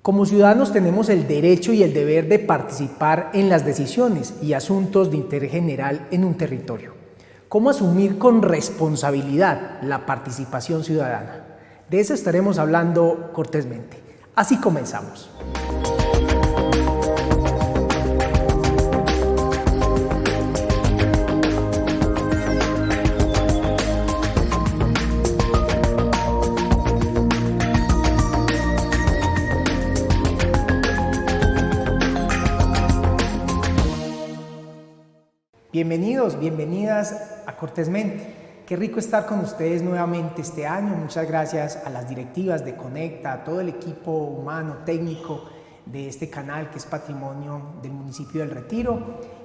Como ciudadanos tenemos el derecho y el deber de participar en las decisiones y asuntos de interés general en un territorio. ¿Cómo asumir con responsabilidad la participación ciudadana? De eso estaremos hablando cortésmente. Así comenzamos. Bienvenidos, bienvenidas a Cortésmente. Qué rico estar con ustedes nuevamente este año. Muchas gracias a las directivas de Conecta, a todo el equipo humano, técnico de este canal que es patrimonio del municipio del Retiro.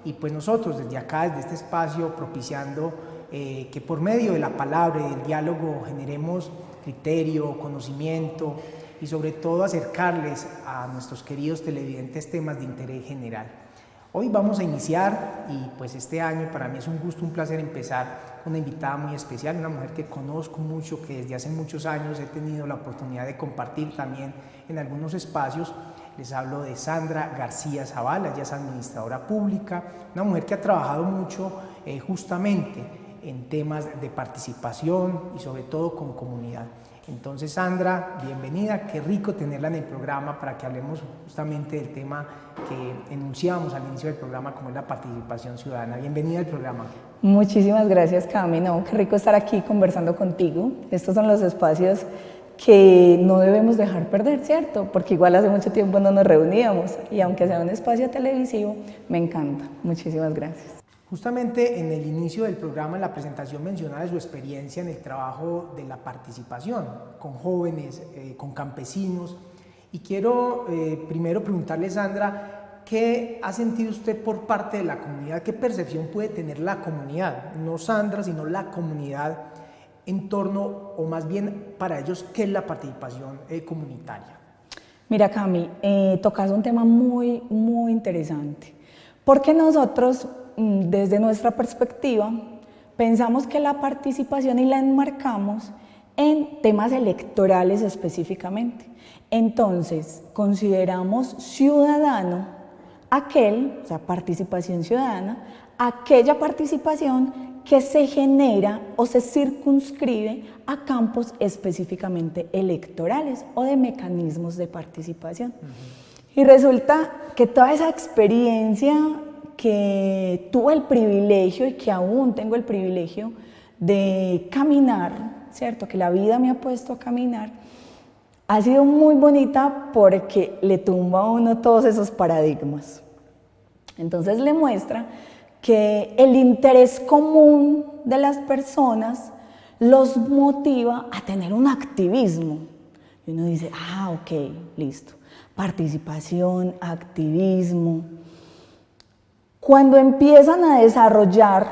Y pues nosotros desde acá, desde este espacio, propiciando que por medio de la palabra y del diálogo generemos criterio, conocimiento y sobre todo acercarles a nuestros queridos televidentes temas de interés general. Hoy vamos a iniciar y pues este año para mí es un gusto, un placer empezar con una invitada muy especial, una mujer que conozco mucho, que desde hace muchos años he tenido la oportunidad de compartir también en algunos espacios. Les hablo de Sandra García Zavala, ella es administradora pública, una mujer que ha trabajado mucho justamente en temas de participación y sobre todo con comunidad. Entonces, Sandra, bienvenida, qué rico tenerla en el programa para que hablemos justamente del tema que enunciábamos al inicio del programa, como es la participación ciudadana. Bienvenida al programa. Muchísimas gracias, Cami. No, qué rico estar aquí conversando contigo. Estos son los espacios que no debemos dejar perder, ¿cierto? Porque igual hace mucho tiempo no nos reuníamos y aunque sea un espacio televisivo, me encanta. Muchísimas gracias. Justamente en el inicio del programa, en la presentación, mencionaba su experiencia en el trabajo de la participación con jóvenes, con campesinos. Y quiero primero preguntarle, Sandra, ¿qué ha sentido usted por parte de la comunidad? ¿Qué percepción puede tener la comunidad? No Sandra, sino la comunidad en torno, o más bien para ellos, ¿qué es la participación comunitaria? Mira, Cami, tocas un tema muy interesante. Porque nosotros, desde nuestra perspectiva, pensamos que la participación y la enmarcamos en temas electorales específicamente. Entonces, consideramos ciudadano aquel, o sea, participación ciudadana, aquella participación que se genera o se circunscribe a campos específicamente electorales o de mecanismos de participación. Y resulta que toda esa experiencia que tuve el privilegio y que aún tengo el privilegio de caminar, ¿cierto? Que la vida me ha puesto a caminar, ha sido muy bonita porque le tumba a uno todos esos paradigmas. Entonces le muestra que el interés común de las personas los motiva a tener un activismo. Y uno dice, ok, listo. Participación, activismo. Cuando empiezan a desarrollar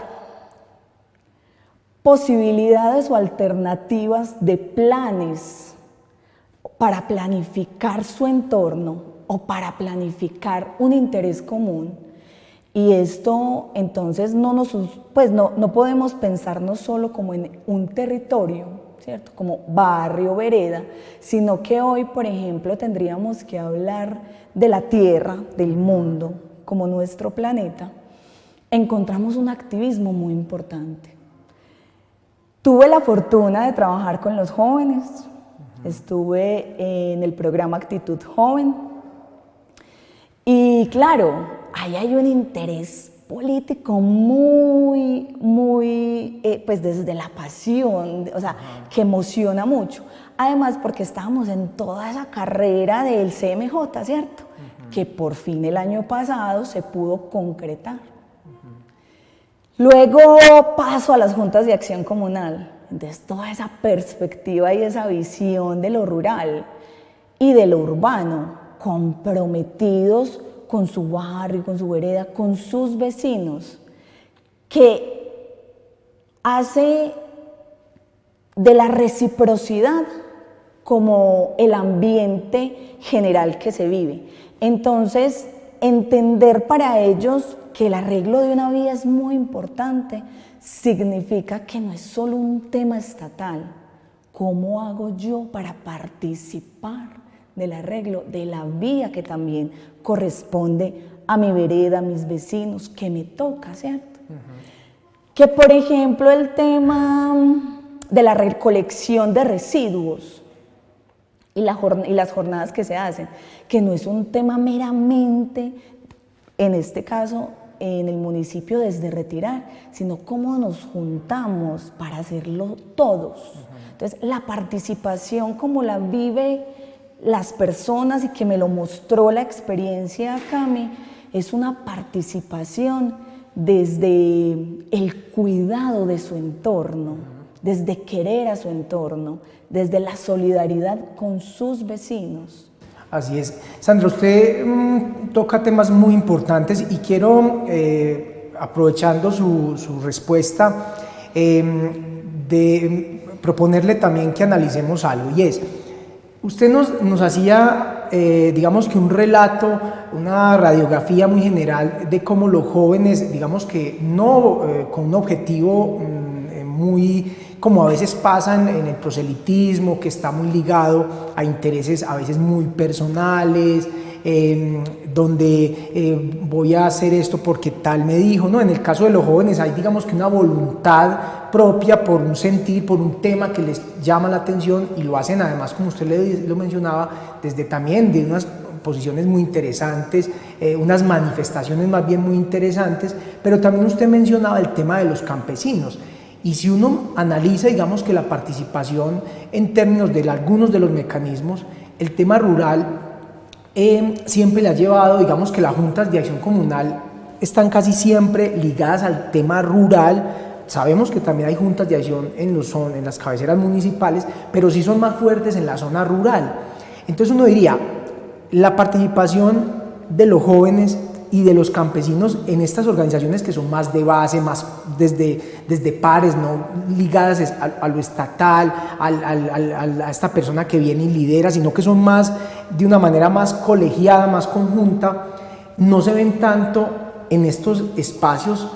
posibilidades o alternativas de planes para planificar su entorno o para planificar un interés común, y esto entonces no podemos pensarnos solo como en un territorio, ¿cierto? Como barrio, vereda, sino que hoy, por ejemplo, tendríamos que hablar de la Tierra, del mundo, como nuestro planeta. Encontramos un activismo muy importante. Tuve la fortuna de trabajar con los jóvenes, estuve en el programa Actitud Joven, y claro, ahí hay un interés político pues desde la pasión, o sea, que emociona mucho. Además, porque estábamos en toda esa carrera del CMJ, ¿cierto? Que por fin el año pasado se pudo concretar. Luego paso a las juntas de acción comunal. Entonces, toda esa perspectiva y esa visión de lo rural y de lo urbano, comprometidos con su barrio, con su vereda, con sus vecinos, que hace de la reciprocidad como el ambiente general que se vive. Entonces, entender para ellos que el arreglo de una vía es muy importante significa que no es solo un tema estatal. ¿Cómo hago yo para participar del arreglo de la vía que también corresponde a mi vereda, a mis vecinos, que me toca, ¿cierto? Que por ejemplo el tema de la recolección de residuos y las jornadas que se hacen, que no es un tema meramente, en este caso, en el municipio desde retirar, sino cómo nos juntamos para hacerlo todos. Entonces, la participación como la vive las personas y que me lo mostró la experiencia Cami, es una participación desde el cuidado de su entorno, desde querer a su entorno, desde la solidaridad con sus vecinos. Así es. Sandra, usted toca temas muy importantes y quiero, aprovechando su respuesta, de proponerle también que analicemos algo, y es, usted nos hacía, digamos que un relato, una radiografía muy general de cómo los jóvenes, digamos que no con un objetivo muy, como a veces pasa en el proselitismo, que está muy ligado a intereses a veces muy personales, donde voy a hacer esto porque tal me dijo, ¿no? En el caso de los jóvenes hay, digamos que una voluntad propia por un sentir, por un tema que les llama la atención, y lo hacen además, como usted lo mencionaba, desde también de unas posiciones muy interesantes, unas manifestaciones más bien muy interesantes, pero también usted mencionaba el tema de los campesinos. Y si uno analiza, digamos que la participación en términos de algunos de los mecanismos, el tema rural siempre le ha llevado, digamos que las juntas de acción comunal están casi siempre ligadas al tema rural. Sabemos que también hay juntas de acción en las cabeceras municipales, pero sí son más fuertes en la zona rural. Entonces uno diría, la participación de los jóvenes y de los campesinos en estas organizaciones que son más de base, más desde pares, no ligadas a lo estatal, a esta persona que viene y lidera, sino que son más de una manera más colegiada, más conjunta, no se ven tanto en estos espacios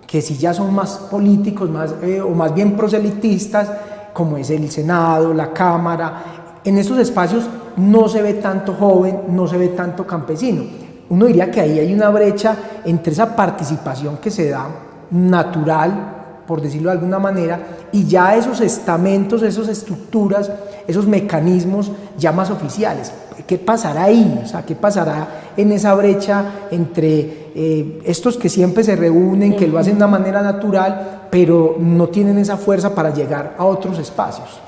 que sí ya son más políticos, o más bien proselitistas, como es el Senado, la Cámara. En estos espacios no se ve tanto joven, no se ve tanto campesino. Uno diría que ahí hay una brecha entre esa participación que se da natural, por decirlo de alguna manera, y ya esos estamentos, esas estructuras, esos mecanismos ya más oficiales. ¿Qué pasará ahí? O sea, ¿qué pasará en esa brecha entre estos que siempre se reúnen, que lo hacen de una manera natural, pero no tienen esa fuerza para llegar a otros espacios?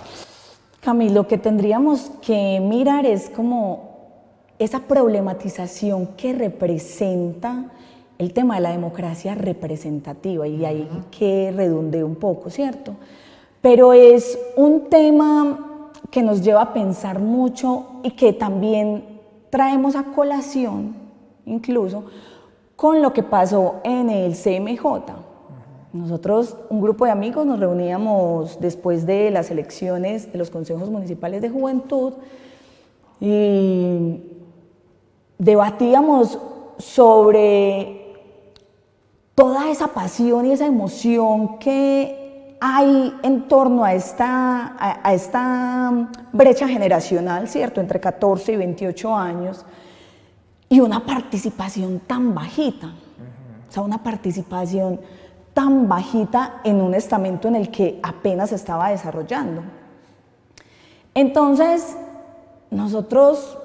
Camilo, lo que tendríamos que mirar es como esa problematización que representa el tema de la democracia representativa, y ahí que redondee un poco, ¿cierto? Pero es un tema que nos lleva a pensar mucho y que también traemos a colación, incluso, con lo que pasó en el CMJ. Nosotros, un grupo de amigos, nos reuníamos después de las elecciones de los consejos municipales de juventud y debatíamos sobre toda esa pasión y esa emoción que hay en torno a esta brecha generacional, ¿cierto?, entre 14 y 28 años, y una participación tan bajita, o sea, una participación tan bajita en un estamento en el que apenas se estaba desarrollando. Entonces, nosotros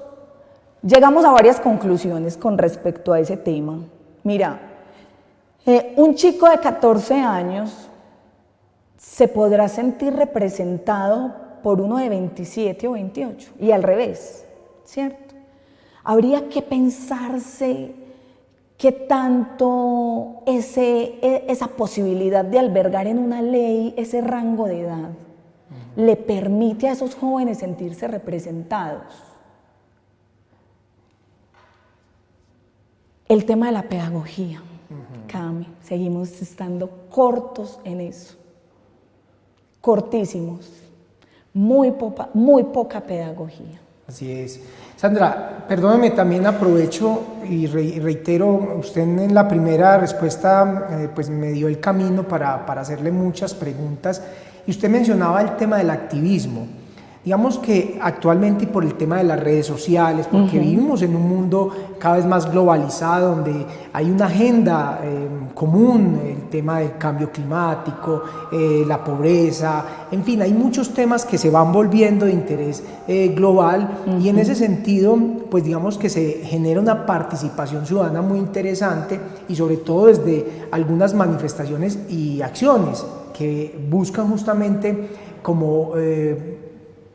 llegamos a varias conclusiones con respecto a ese tema. Mira, un chico de 14 años se podrá sentir representado por uno de 27 o 28, y al revés, ¿cierto? Habría que pensarse qué tanto esa posibilidad de albergar en una ley ese rango de edad le permite a esos jóvenes sentirse representados. El tema de la pedagogía, Cami, seguimos estando cortos en eso, cortísimos, muy poca pedagogía. Así es. Sandra, perdóneme, también aprovecho y reitero, usted en la primera respuesta pues me dio el camino para hacerle muchas preguntas, y usted mencionaba el tema del activismo. Digamos que actualmente y por el tema de las redes sociales, porque vivimos en un mundo cada vez más globalizado, donde hay una agenda común, el tema del cambio climático, la pobreza, en fin, hay muchos temas que se van volviendo de interés global y en ese sentido, pues digamos que se genera una participación ciudadana muy interesante y sobre todo desde algunas manifestaciones y acciones que buscan justamente como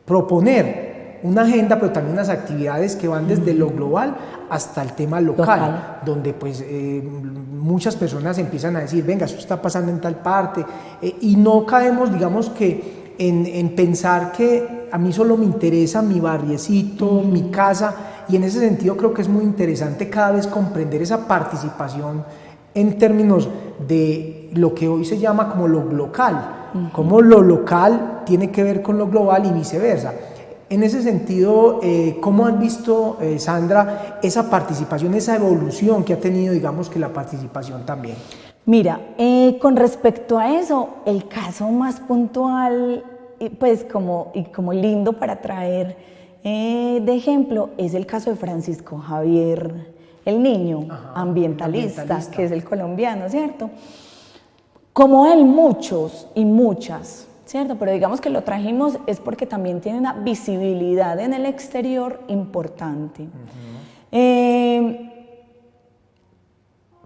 proponer una agenda, pero también unas actividades que van desde lo global hasta el tema local. Donde pues muchas personas empiezan a decir, venga, esto está pasando en tal parte, y no caemos, digamos que en pensar que a mí solo me interesa mi barriecito, mi casa, y en ese sentido creo que es muy interesante cada vez comprender esa participación en términos de lo que hoy se llama como lo local, cómo lo local tiene que ver con lo global y viceversa. En ese sentido, ¿cómo has visto, Sandra, esa participación, esa evolución que ha tenido, digamos, que la participación también? Mira, con respecto a eso, el caso más puntual, pues como lindo para traer de ejemplo, es el caso de Francisco Javier, el niño ambientalista, que es el colombiano, ¿cierto? Como él, muchos y muchas, ¿cierto? Pero digamos que lo trajimos es porque también tiene una visibilidad en el exterior importante.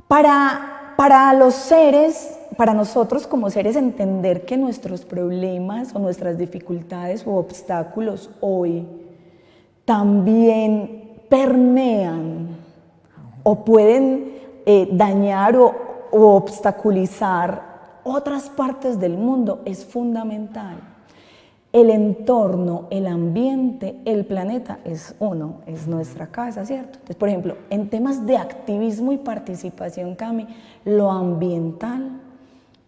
Para los seres, para nosotros como seres, entender que nuestros problemas o nuestras dificultades o obstáculos hoy también permean o pueden dañar o obstaculizar otras partes del mundo es fundamental. El entorno, el ambiente, el planeta es uno, es nuestra casa, ¿cierto? Entonces, por ejemplo, en temas de activismo y participación, Cami, lo ambiental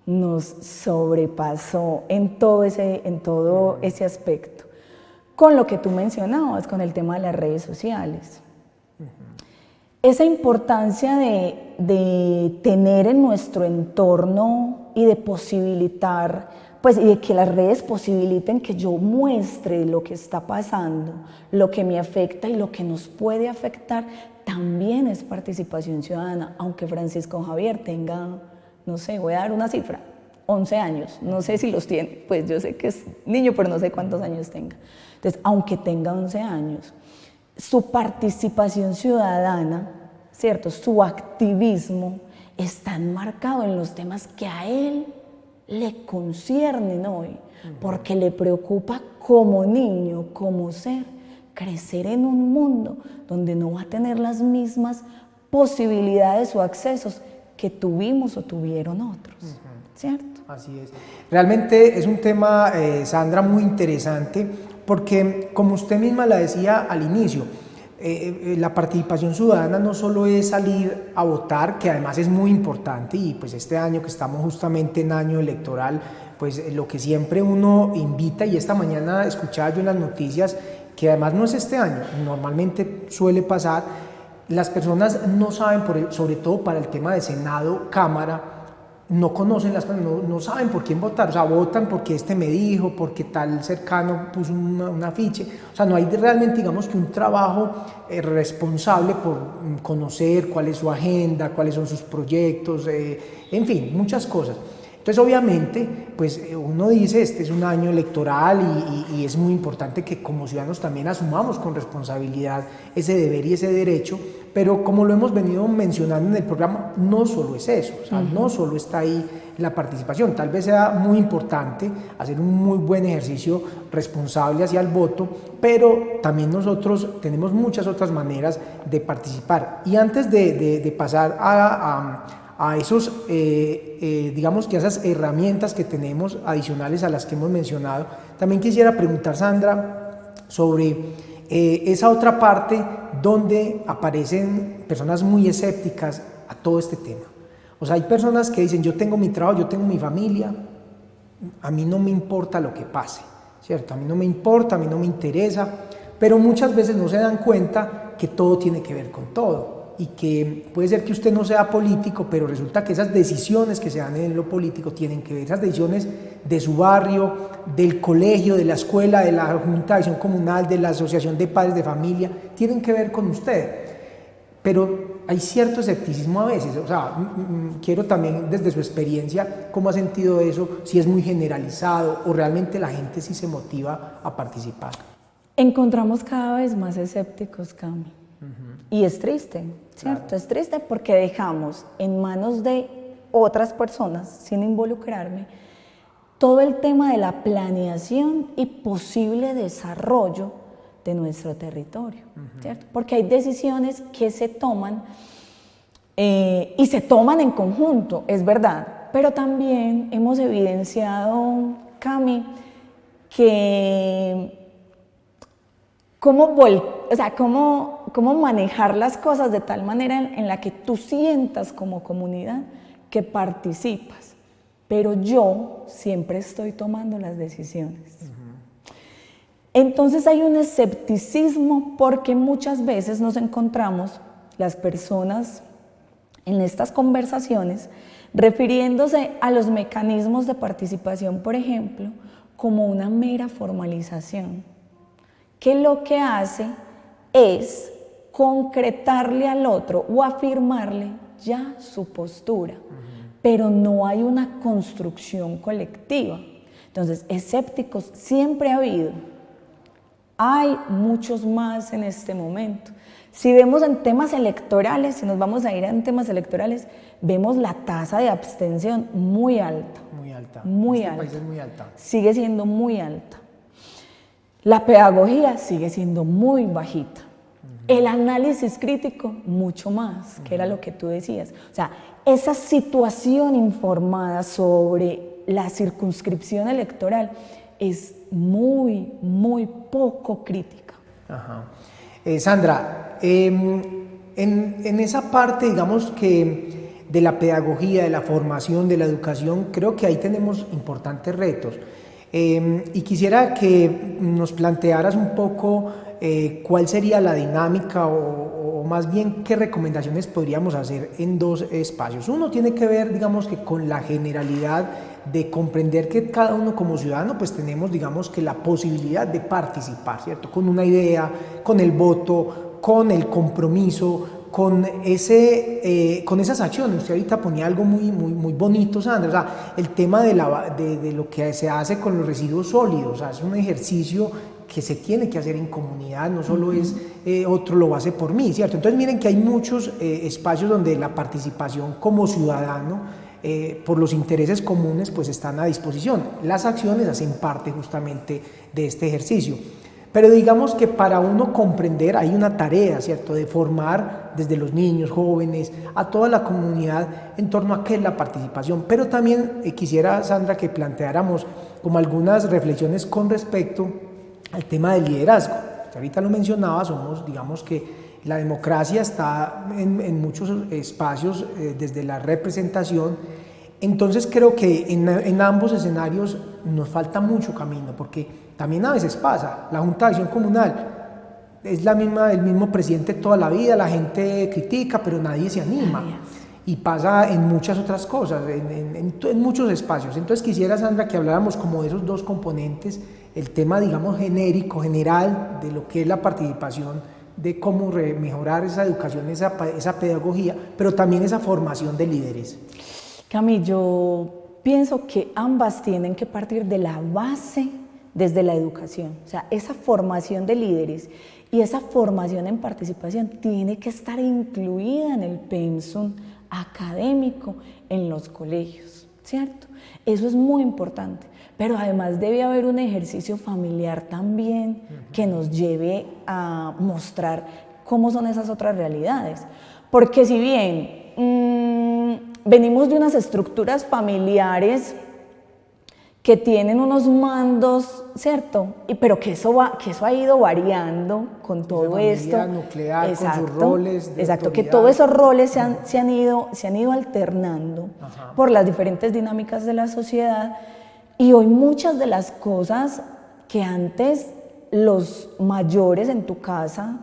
nos sobrepasó en todo ese aspecto. Con lo que tú mencionabas, con el tema de las redes sociales. Esa importancia de tener en nuestro entorno y de posibilitar, pues, y de que las redes posibiliten que yo muestre lo que está pasando, lo que me afecta y lo que nos puede afectar, también es participación ciudadana, aunque Francisco Javier tenga, no sé, voy a dar una cifra, 11 años, no sé si los tiene, pues yo sé que es niño, pero no sé cuántos años tenga. Entonces, aunque tenga 11 años, su participación ciudadana, ¿cierto? Su activismo está enmarcado en los temas que a él le conciernen hoy, porque le preocupa como niño, como ser, crecer en un mundo donde no va a tener las mismas posibilidades o accesos que tuvimos o tuvieron otros, ¿cierto? Así es. Realmente es un tema, Sandra, muy interesante, porque como usted misma la decía al inicio, la participación ciudadana no solo es salir a votar, que además es muy importante, y pues este año que estamos justamente en año electoral, pues lo que siempre uno invita, y esta mañana escuchaba yo en las noticias, que además no es este año, normalmente suele pasar, las personas no saben, sobre todo para el tema de Senado, Cámara, no conocen no saben por quién votar, o sea, votan porque este me dijo, porque tal cercano puso un afiche, o sea, no hay realmente, digamos, que un trabajo responsable por conocer cuál es su agenda, cuáles son sus proyectos, en fin, muchas cosas. Entonces, obviamente, pues uno dice, este es un año electoral y es muy importante que como ciudadanos también asumamos con responsabilidad ese deber y ese derecho, pero como lo hemos venido mencionando en el programa, no solo es eso, o sea, no solo está ahí la participación, tal vez sea muy importante hacer un muy buen ejercicio responsable hacia el voto, pero también nosotros tenemos muchas otras maneras de participar. Y antes de pasar a esos, digamos que esas herramientas que tenemos adicionales a las que hemos mencionado, también quisiera preguntar, Sandra, sobre esa otra parte donde aparecen personas muy escépticas a todo este tema. O sea, hay personas que dicen, yo tengo mi trabajo, yo tengo mi familia, a mí no me importa lo que pase, ¿cierto? A mí no me importa, a mí no me interesa, pero muchas veces no se dan cuenta que todo tiene que ver con todo. y que puede ser que usted no sea político, pero resulta que esas decisiones que se dan en lo político tienen que ver, esas decisiones de su barrio, del colegio, de la escuela, de la Junta de Acción Comunal, de la Asociación de Padres de Familia, tienen que ver con usted. Pero hay cierto escepticismo a veces, o sea, quiero también desde su experiencia, ¿cómo ha sentido eso? Si es muy generalizado o realmente la gente sí se motiva a participar. Encontramos cada vez más escépticos, Cami. Y es triste, ¿cierto? Claro. Es triste porque dejamos en manos de otras personas, sin involucrarme, todo el tema de la planeación y posible desarrollo de nuestro territorio, ¿cierto? Porque hay decisiones que se toman y se toman en conjunto, es verdad, pero también hemos evidenciado, Cami, que cómo manejar las cosas de tal manera en la que tú sientas como comunidad que participas, pero yo siempre estoy tomando las decisiones. Entonces hay un escepticismo porque muchas veces nos encontramos las personas en estas conversaciones refiriéndose a los mecanismos de participación, por ejemplo, como una mera formalización, que lo que hace es concretarle al otro o afirmarle ya su postura, pero no hay una construcción colectiva. Entonces, escépticos siempre ha habido. Hay muchos más en este momento. Si vemos en temas electorales, si nos vamos a ir en temas electorales, vemos la tasa de abstención muy alta. Muy alta. Muy este alta. país es muy alta. Sigue siendo muy alta. La pedagogía sigue siendo muy bajita. El análisis crítico, mucho más, que era lo que tú decías. O sea, esa situación informada sobre la circunscripción electoral es muy, muy poco crítica. Ajá. Sandra, en esa parte, digamos que de la pedagogía, de la formación, de la educación, creo que ahí tenemos importantes retos. Y quisiera que nos plantearas un poco cuál sería la dinámica o más bien qué recomendaciones podríamos hacer en dos espacios. Uno tiene que ver, digamos que con la generalidad de comprender que cada uno como ciudadano pues tenemos, digamos que la posibilidad de participar, ¿cierto? Con una idea, con el voto, con el compromiso, con esas acciones. Usted ahorita ponía algo muy bonito, Sandra, o sea, el tema de lo que se hace con los residuos sólidos, o sea, es un ejercicio que se tiene que hacer en comunidad, no solo es otro lo hace por mí, ¿cierto? Entonces miren que hay muchos espacios donde la participación como ciudadano por los intereses comunes pues están a disposición. Las acciones hacen parte justamente de este ejercicio. Pero digamos que para uno comprender hay una tarea, ¿cierto?, de formar desde los niños, jóvenes, a toda la comunidad en torno a qué es la participación. Pero también quisiera, Sandra, que planteáramos como algunas reflexiones con respecto al tema del liderazgo. Ahorita lo mencionaba, digamos que la democracia está en muchos espacios desde la representación. Entonces creo que en ambos escenarios nos falta mucho camino, porque también a veces pasa, la Junta de Acción Comunal es el mismo presidente toda la vida, la gente critica, pero nadie se anima. Y pasa en muchas otras cosas, en muchos espacios. Entonces quisiera, Sandra, que habláramos como de esos dos componentes, el tema, digamos, genérico, general, de lo que es la participación, de cómo mejorar esa educación, esa pedagogía, pero también esa formación de líderes. Cami, yo pienso que ambas tienen que partir de la base desde la educación. O sea, esa formación de líderes y esa formación en participación tiene que estar incluida en el pensum académico en los colegios, ¿cierto? Eso es muy importante. Pero además debe haber un ejercicio familiar también que nos lleve a mostrar cómo son esas otras realidades. Porque si bien venimos de unas estructuras familiares que tienen unos mandos, ¿cierto? Pero que eso ha ido variando con todo esto. Nuclear, exacto, con sus roles de exacto, autoridad. que todos esos roles se han ido alternando por las diferentes dinámicas de la sociedad. Y hoy muchas de las cosas que antes los mayores en tu casa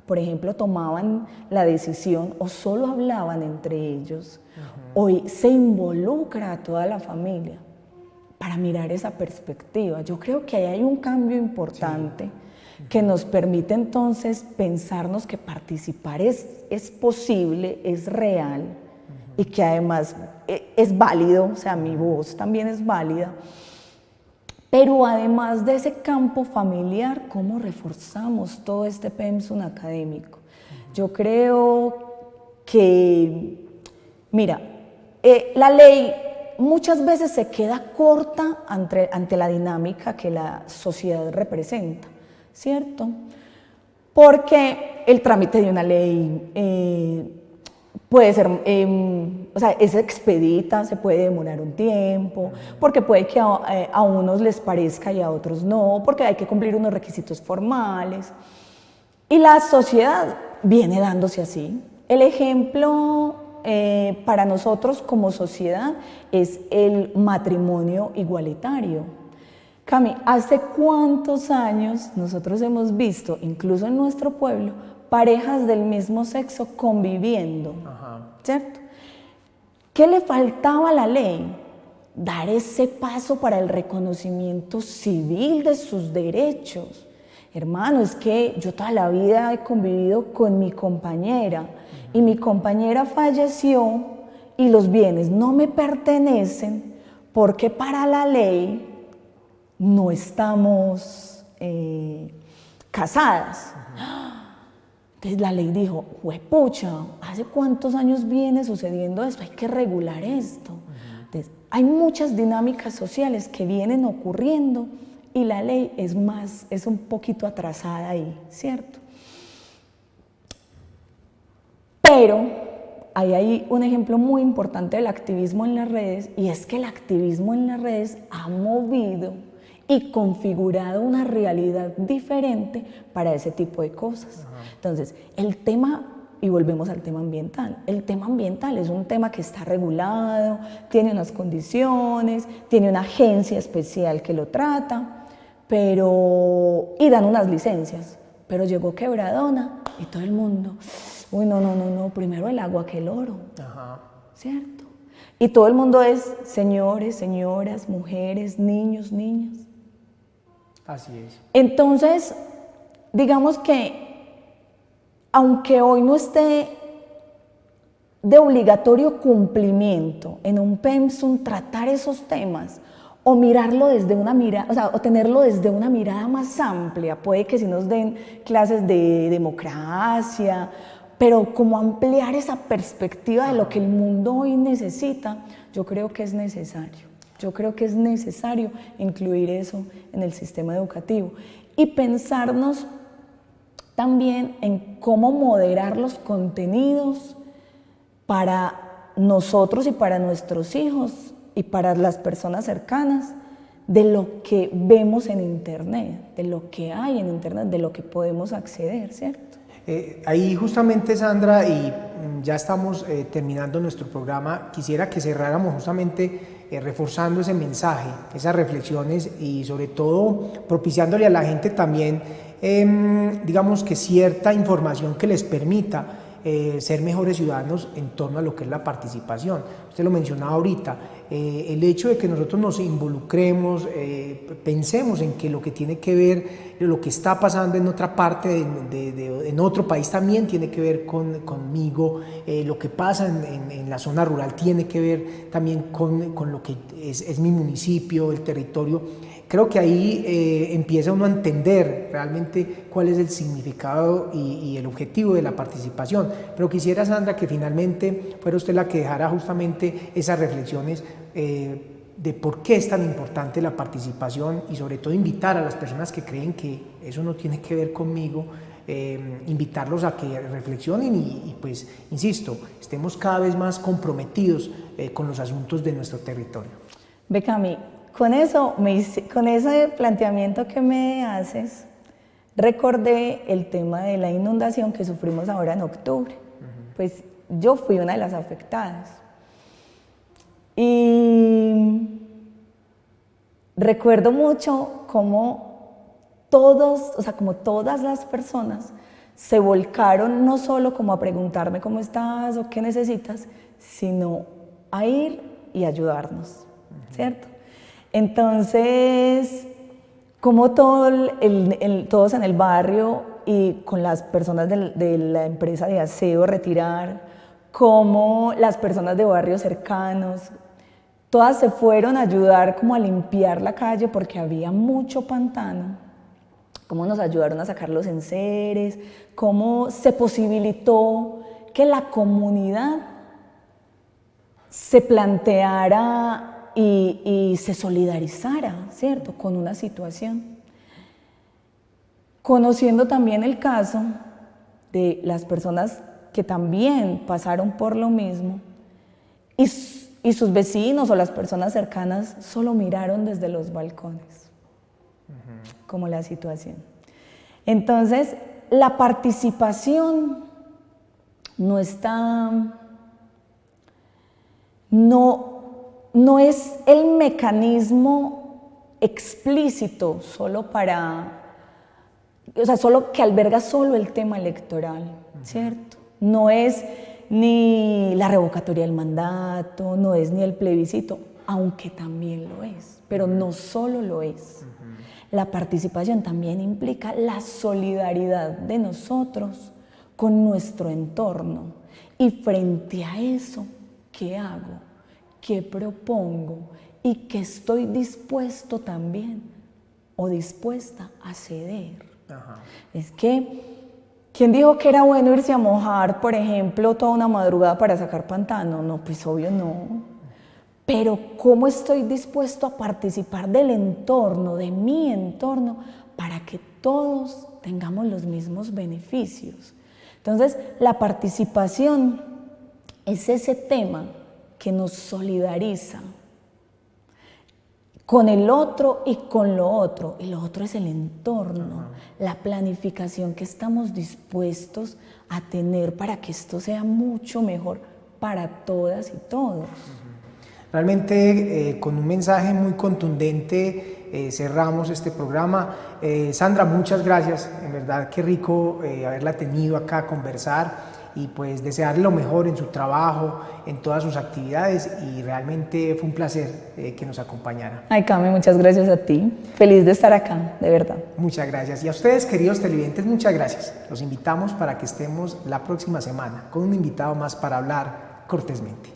por ejemplo, tomaban la decisión o solo hablaban entre ellos. Hoy se involucra a toda la familia para mirar esa perspectiva. Yo creo que ahí hay un cambio importante que nos permite entonces pensarnos que participar es posible, es real y que además es válido, o sea, mi voz también es válida. Pero además de ese campo familiar, ¿cómo reforzamos todo este pensum académico? Yo creo que, mira, la ley muchas veces se queda corta ante la dinámica que la sociedad representa, ¿cierto? Porque el trámite de una ley puede ser, o sea, es expedita, se puede demorar un tiempo, porque puede que a unos les parezca y a otros no, porque hay que cumplir unos requisitos formales. Y la sociedad viene dándose así. El ejemplo para nosotros como sociedad es el matrimonio igualitario. Cami, ¿hace cuántos años nosotros hemos visto, incluso en nuestro pueblo, parejas del mismo sexo conviviendo? ¿Cierto? ¿Qué le faltaba a la ley? Dar ese paso para el reconocimiento civil de sus derechos. Hermano, es que yo toda la vida he convivido con mi compañera y mi compañera falleció y los bienes no me pertenecen porque para la ley no estamos casadas. Entonces la ley dijo, juepucha, ¿hace cuántos años viene sucediendo esto? Hay que regular esto. Entonces, hay muchas dinámicas sociales que vienen ocurriendo y la ley es un poquito atrasada ahí, ¿cierto? Pero hay un ejemplo muy importante del activismo en las redes, y es que el activismo en las redes ha movido y configurado una realidad diferente para ese tipo de cosas. Entonces, el tema, y volvemos al tema ambiental, el tema ambiental es un tema que está regulado, tiene unas condiciones, tiene una agencia especial que lo trata, y dan unas licencias, pero llegó Quebradona y todo el mundo, uy, no, primero el agua que el oro, ¿cierto? Y todo el mundo es señores, señoras, mujeres, niños, niñas. Así es. Entonces, digamos que, aunque hoy no esté de obligatorio cumplimiento en un pensum tratar esos temas, o mirarlo desde una mirada, o sea, o tenerlo desde una mirada más amplia, puede que sí nos den clases de democracia, pero como ampliar esa perspectiva de lo que el mundo hoy necesita, yo creo que es necesario. Yo creo que es necesario incluir eso en el sistema educativo y pensarnos también en cómo moderar los contenidos para nosotros y para nuestros hijos y para las personas cercanas de lo que vemos en Internet, de lo que hay en Internet, de lo que podemos acceder, ¿cierto? Ahí justamente, Sandra, y ya estamos terminando nuestro programa, quisiera que cerráramos justamente reforzando ese mensaje, esas reflexiones y sobre todo propiciándole a la gente también, digamos que cierta información que les permita ser mejores ciudadanos en torno a lo que es la participación. Usted lo mencionaba ahorita, el hecho de que nosotros nos involucremos, pensemos en que lo que tiene que ver, lo que está pasando en otra parte, en otro país también tiene que ver conmigo, lo que pasa en la zona rural tiene que ver también con lo que es mi municipio, el territorio. Creo que ahí empieza uno a entender realmente cuál es el significado y el objetivo de la participación. Pero quisiera, Sandra, que finalmente fuera usted la que dejara justamente esas reflexiones de por qué es tan importante la participación y sobre todo invitar a las personas que creen que eso no tiene que ver conmigo, invitarlos a que reflexionen y pues, insisto, estemos cada vez más comprometidos con los asuntos de nuestro territorio. Becami, con ese planteamiento que me haces, recordé el tema de la inundación que sufrimos ahora en octubre. Pues yo fui una de las afectadas. Y recuerdo mucho cómo como todas las personas se volcaron no solo como a preguntarme cómo estás o qué necesitas, sino a ir y ayudarnos, ¿cierto? Entonces, como todos en el barrio y con las personas de la empresa de aseo Retirar, como las personas de barrios cercanos, todas se fueron a ayudar como a limpiar la calle porque había mucho pantano, cómo nos ayudaron a sacar los enseres, cómo se posibilitó que la comunidad se planteara y se solidarizara, ¿cierto?, con una situación. Conociendo también el caso de las personas que también pasaron por lo mismo y sus vecinos o las personas cercanas solo miraron desde los balcones, como la situación. Entonces, la participación no es el mecanismo explícito solo solo que alberga solo el tema electoral, ¿cierto? No es ni la revocatoria del mandato, no es ni el plebiscito, aunque también lo es, pero no solo lo es. La participación también implica la solidaridad de nosotros con nuestro entorno. Y frente a eso, ¿qué hago? ¿Qué propongo? ¿Y qué estoy dispuesto también o dispuesta a ceder? Ajá. Es que, ¿quién dijo que era bueno irse a mojar, por ejemplo, toda una madrugada para sacar pantano? No, pues obvio no. Pero ¿cómo estoy dispuesto a participar del entorno, de mi entorno, para que todos tengamos los mismos beneficios? Entonces, la participación es ese tema que nos solidariza con el otro y con lo otro. Y lo otro es el entorno, la planificación que estamos dispuestos a tener para que esto sea mucho mejor para todas y todos. Realmente con un mensaje muy contundente cerramos este programa. Sandra, muchas gracias, en verdad qué rico haberla tenido acá a conversar y pues desearle lo mejor en su trabajo, en todas sus actividades y realmente fue un placer que nos acompañara. Ay, Cami, muchas gracias a ti. Feliz de estar acá, de verdad. Muchas gracias. Y a ustedes, queridos televidentes, muchas gracias. Los invitamos para que estemos la próxima semana con un invitado más para hablar cortésmente.